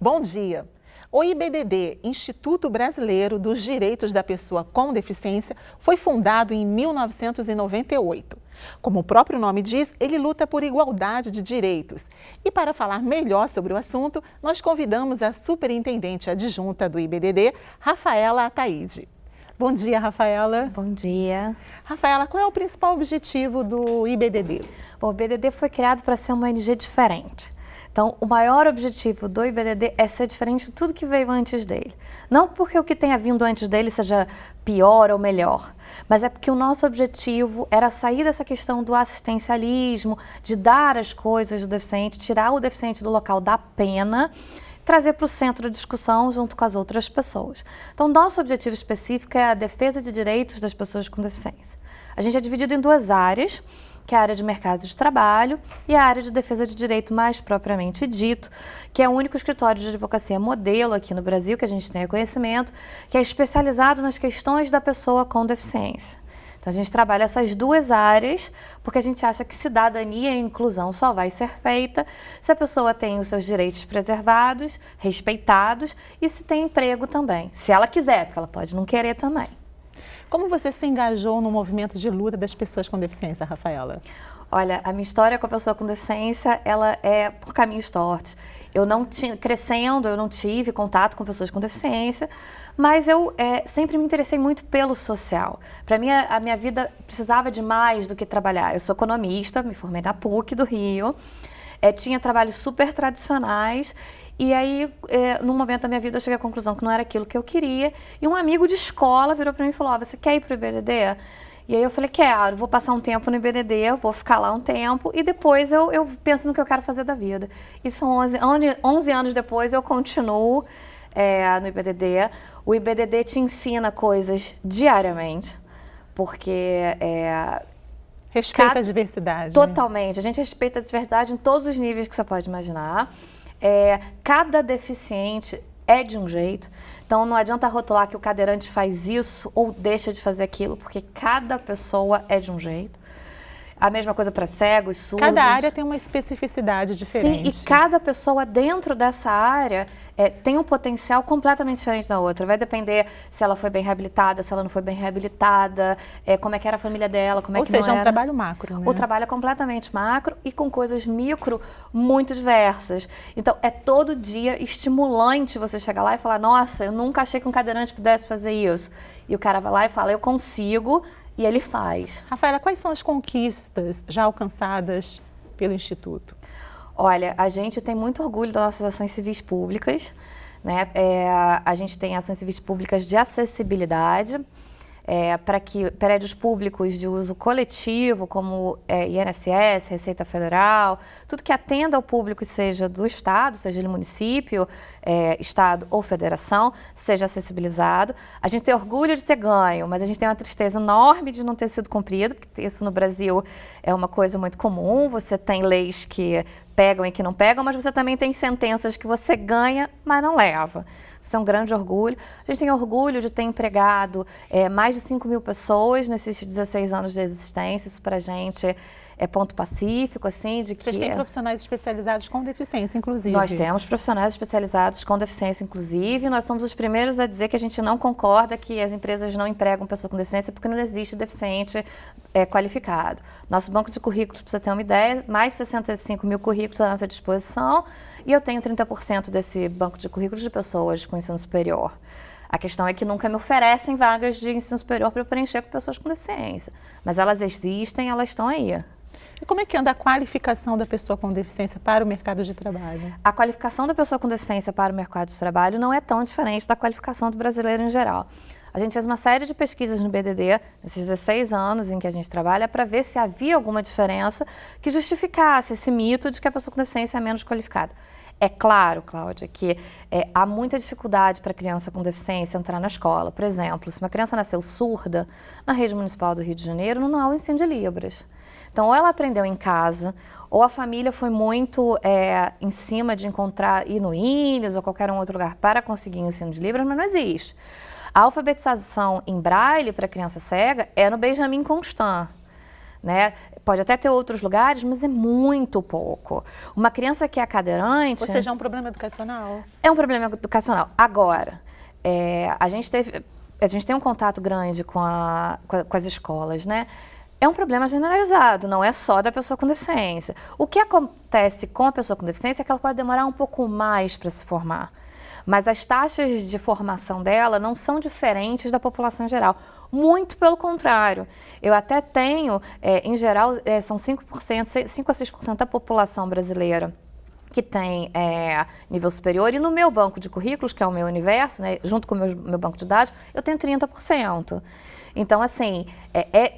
Bom dia! O IBDD, Instituto Brasileiro dos Direitos da Pessoa com Deficiência, foi fundado em 1998. Como o próprio nome diz, ele luta por igualdade de direitos. E para falar melhor sobre o assunto, nós convidamos a superintendente adjunta do IBDD, Rafaela Ataide. Bom dia, Rafaela. Bom dia. Rafaela, qual é o principal objetivo do IBDD? O IBDD foi criado para ser uma ONG diferente. Então, o maior objetivo do IBDD é ser diferente de tudo que veio antes dele. Não porque o que tenha vindo antes dele seja pior ou melhor, mas é porque o nosso objetivo era sair dessa questão do assistencialismo, de dar as coisas do deficiente, tirar o deficiente do local da pena, trazer para o centro de discussão junto com as outras pessoas. Então, nosso objetivo específico é a defesa de direitos das pessoas com deficiência. A gente é dividido em duas áreas, que é a área de mercado de trabalho e a área de defesa de direito mais propriamente dito, que é o único escritório de advocacia modelo aqui no Brasil, que a gente tem conhecimento, que é especializado nas questões da pessoa com deficiência. Então, a gente trabalha essas duas áreas, porque a gente acha que cidadania e inclusão só vai ser feita se a pessoa tem os seus direitos preservados, respeitados e se tem emprego também, se ela quiser, porque ela pode não querer também. Como você se engajou no movimento de luta das pessoas com deficiência, Rafaela? Olha, a minha história com a pessoa com deficiência, ela é por caminhos tortos. Eu não tinha, crescendo, eu não tive contato com pessoas com deficiência, mas eu sempre me interessei muito pelo social. Para mim, a minha vida precisava de mais do que trabalhar. Eu sou economista, me formei na PUC do Rio, tinha trabalhos super tradicionais. E aí, num momento da minha vida, eu cheguei à conclusão que não era aquilo que eu queria. E um amigo de escola virou para mim e falou, você quer ir para o IBDD? E aí eu falei, quero, vou passar um tempo no IBDD, vou ficar lá um tempo e depois eu penso no que eu quero fazer da vida. E são 11 anos depois eu continuo no IBDD. O IBDD te ensina coisas diariamente, porque... respeita a diversidade. Totalmente. A gente respeita a diversidade em todos os níveis que você pode imaginar. Cada deficiente é de um jeito, então não adianta rotular que o cadeirante faz isso ou deixa de fazer aquilo, porque cada pessoa é de um jeito. A mesma coisa para cegos, surdos. Cada área tem uma especificidade diferente. Sim, e cada pessoa dentro dessa área tem um potencial completamente diferente da outra. Vai depender se ela foi bem reabilitada, se ela não foi bem reabilitada, como é que era a família dela, como é que não era. Ou seja, é um trabalho macro, né? O trabalho é completamente macro e com coisas micro muito diversas. Então, é todo dia estimulante você chegar lá e falar, nossa, eu nunca achei que um cadeirante pudesse fazer isso. E o cara vai lá e fala, eu consigo, e ele faz. Rafaela, quais são as conquistas já alcançadas pelo Instituto? Olha, a gente tem muito orgulho das nossas ações civis públicas, né? A gente tem ações civis públicas de acessibilidade, para que prédios públicos de uso coletivo, como INSS, Receita Federal, tudo que atenda ao público e seja do Estado, seja ele município, Estado ou federação, seja acessibilizado. A gente tem orgulho de ter ganho, mas a gente tem uma tristeza enorme de não ter sido cumprido, porque isso no Brasil é uma coisa muito comum, você tem leis que pegam e que não pegam, mas você também tem sentenças que você ganha, mas não leva. Isso é um grande orgulho. A gente tem orgulho de ter empregado mais de 5 mil pessoas nesses 16 anos de existência. Isso para a gente é ponto pacífico, assim, de que... Vocês têm profissionais especializados com deficiência, inclusive. Nós temos profissionais especializados com deficiência, inclusive. Nós somos os primeiros a dizer que a gente não concorda que as empresas não empregam pessoa com deficiência porque não existe deficiente qualificado. Nosso banco de currículos, para você ter uma ideia, mais de 65 mil currículos à nossa disposição e eu tenho 30% desse banco de currículos de pessoas com ensino superior. A questão é que nunca me oferecem vagas de ensino superior para eu preencher com pessoas com deficiência. Mas elas existem, elas estão aí. E como é que anda a qualificação da pessoa com deficiência para o mercado de trabalho? A qualificação da pessoa com deficiência para o mercado de trabalho não é tão diferente da qualificação do brasileiro em geral. A gente fez uma série de pesquisas no BDD, nesses 16 anos em que a gente trabalha, para ver se havia alguma diferença que justificasse esse mito de que a pessoa com deficiência é menos qualificada. É claro, Cláudia, que há muita dificuldade para a criança com deficiência entrar na escola. Por exemplo, se uma criança nasceu surda, na rede municipal do Rio de Janeiro não há o ensino de Libras. Então, ou ela aprendeu em casa, ou a família foi muito em cima de ir no INES ou qualquer outro lugar para conseguir o ensino de Libras, mas não existe. A alfabetização em braille para criança cega é no Benjamin Constant, né? Pode até ter outros lugares, mas é muito pouco. Uma criança que é cadeirante... Ou seja, é um problema educacional. É um problema educacional. Agora, a gente tem um contato grande com as escolas, né? É um problema generalizado, não é só da pessoa com deficiência. O que acontece com a pessoa com deficiência é que ela pode demorar um pouco mais para se formar. Mas as taxas de formação dela não são diferentes da população em geral. Muito pelo contrário. Eu até tenho, em geral, são 5%, 5 a 6% da população brasileira que tem nível superior, e no meu banco de currículos, que é o meu universo, né, junto com o meu banco de dados, eu tenho 30%. Então, assim,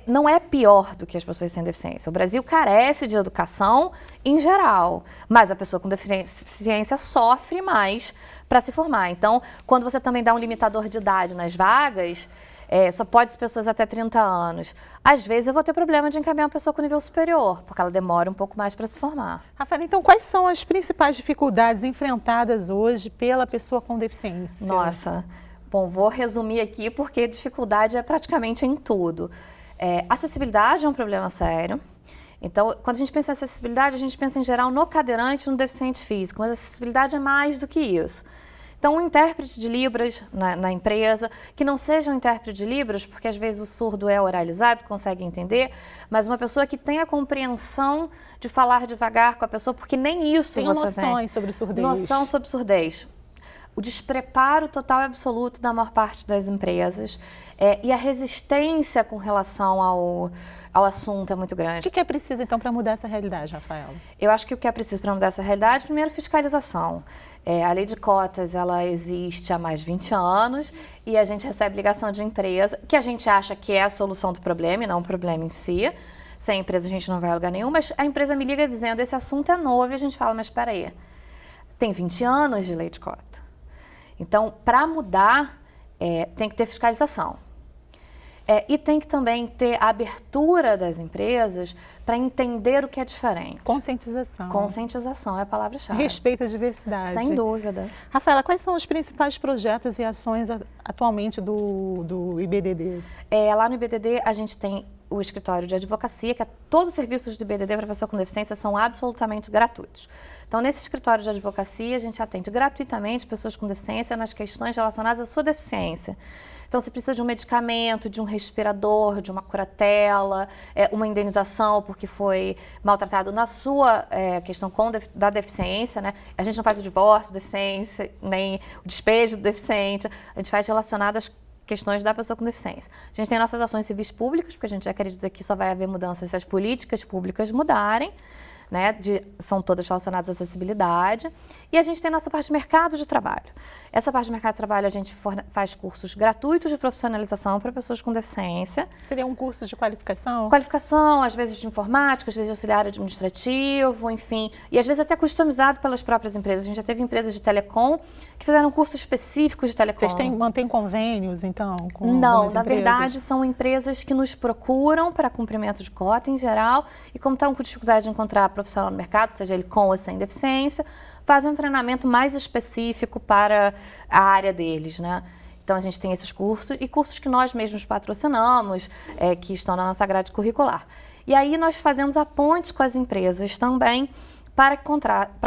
não é pior do que as pessoas sem deficiência. O Brasil carece de educação em geral, mas a pessoa com deficiência sofre mais para se formar. Então, quando você também dá um limitador de idade nas vagas, só pode ser pessoas até 30 anos. Às vezes eu vou ter problema de encaminhar uma pessoa com nível superior, porque ela demora um pouco mais para se formar. Rafaela, então quais são as principais dificuldades enfrentadas hoje pela pessoa com deficiência? Nossa, bom, vou resumir aqui porque dificuldade é praticamente em tudo. Acessibilidade é um problema sério. Então, quando a gente pensa em acessibilidade, a gente pensa em geral no cadeirante e no deficiente físico, mas a acessibilidade é mais do que isso. Então, um intérprete de Libras na empresa, que não seja um intérprete de Libras, porque às vezes o surdo é oralizado, consegue entender, mas uma pessoa que tenha compreensão de falar devagar com a pessoa, porque nem isso tem você tem. Noções sobre surdez. Noção sobre surdez. O despreparo total e absoluto da maior parte das empresas e a resistência com relação ao assunto é muito grande. O que é preciso, então, para mudar essa realidade, Rafaela? Eu acho que o que é preciso para mudar essa realidade, primeiro, fiscalização. A lei de cotas, ela existe há mais de 20 anos e a gente recebe ligação de empresa, que a gente acha que é a solução do problema e não o problema em si. Sem a empresa a gente não vai a lugar nenhum, mas a empresa me liga dizendo, esse assunto é novo, e a gente fala, mas espera aí, tem 20 anos de lei de cota. Então, para mudar, tem que ter fiscalização. E tem que também ter a abertura das empresas para entender o que é diferente. Conscientização. Conscientização é a palavra-chave. Respeito à diversidade. Sem dúvida. Rafaela, quais são os principais projetos e ações atualmente do IBDD? Lá no IBDD a gente tem o escritório de advocacia, que todos os serviços do IBDD para pessoa com deficiência são absolutamente gratuitos. Então, nesse escritório de advocacia, a gente atende gratuitamente pessoas com deficiência nas questões relacionadas à sua deficiência. Então, se precisa de um medicamento, de um respirador, de uma curatela, uma indenização porque foi maltratado na sua questão da deficiência, né? A gente não faz o divórcio da deficiência, nem o despejo do deficiente, a gente faz relacionado às questões da pessoa com deficiência. A gente tem nossas ações civis públicas, porque a gente acredita que só vai haver mudança se as políticas públicas mudarem, né? São todas relacionadas à acessibilidade. E a gente tem nossa parte de mercado de trabalho. Essa parte de mercado de trabalho a gente faz cursos gratuitos de profissionalização para pessoas com deficiência. Seria um curso de qualificação? Qualificação, às vezes de informática, às vezes de auxiliar administrativo, enfim. E às vezes até customizado pelas próprias empresas. A gente já teve empresas de telecom que fizeram cursos específicos de telecom. Vocês mantêm convênios, então, com Não, na verdade são empresas que nos procuram para cumprimento de cota em geral e como estão com dificuldade de encontrar profissional no mercado, seja ele com ou sem deficiência, fazem um treinamento mais específico para a área deles, né? Então, a gente tem esses cursos e cursos que nós mesmos patrocinamos, que estão na nossa grade curricular. E aí, nós fazemos a ponte com as empresas também para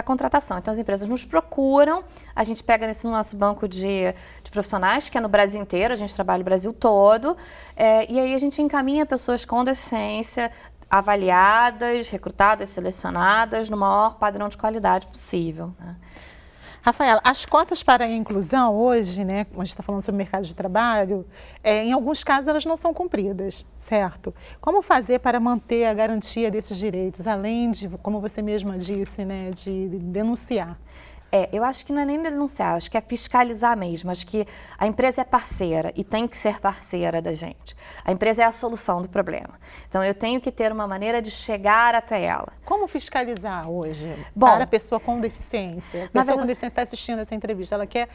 contratação. Então, as empresas nos procuram, a gente pega nesse nosso banco de profissionais, que é no Brasil inteiro, a gente trabalha o Brasil todo, e aí a gente encaminha pessoas com deficiência, avaliadas, recrutadas, selecionadas no maior padrão de qualidade possível, né? Rafaela, as cotas para a inclusão hoje, né, como a gente está falando sobre o mercado de trabalho, em alguns casos elas não são cumpridas, certo? Como fazer para manter a garantia desses direitos, além de, como você mesma disse, né, de denunciar? Eu acho que não é nem denunciar, acho que é fiscalizar mesmo. Acho que a empresa é parceira e tem que ser parceira da gente. A empresa é a solução do problema. Então, eu tenho que ter uma maneira de chegar até ela. Como fiscalizar hoje Bom, para a pessoa com deficiência? A pessoa com deficiência está assistindo essa entrevista, ela quer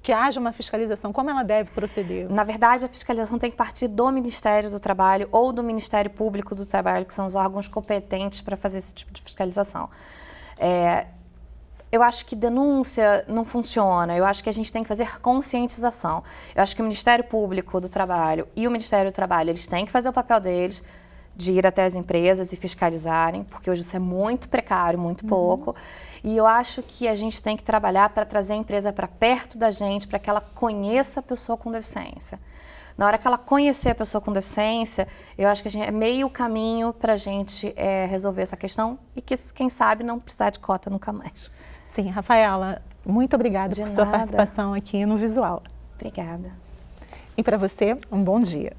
que haja uma fiscalização, como ela deve proceder? Na verdade, a fiscalização tem que partir do Ministério do Trabalho ou do Ministério Público do Trabalho, que são os órgãos competentes para fazer esse tipo de fiscalização. eu acho que denúncia não funciona, eu acho que a gente tem que fazer conscientização. Eu acho que o Ministério Público do Trabalho e o Ministério do Trabalho, eles têm que fazer o papel deles, de ir até as empresas e fiscalizarem, porque hoje isso é muito precário, muito pouco. E eu acho que a gente tem que trabalhar para trazer a empresa para perto da gente, para que ela conheça a pessoa com deficiência. Na hora que ela conhecer a pessoa com deficiência, eu acho que a gente, é meio caminho para a gente resolver essa questão e que, quem sabe, não precisar de cota nunca mais. Sim, Rafaela, muito obrigada De por sua nada. participação aqui no Visual. Obrigada. E para você, um bom dia.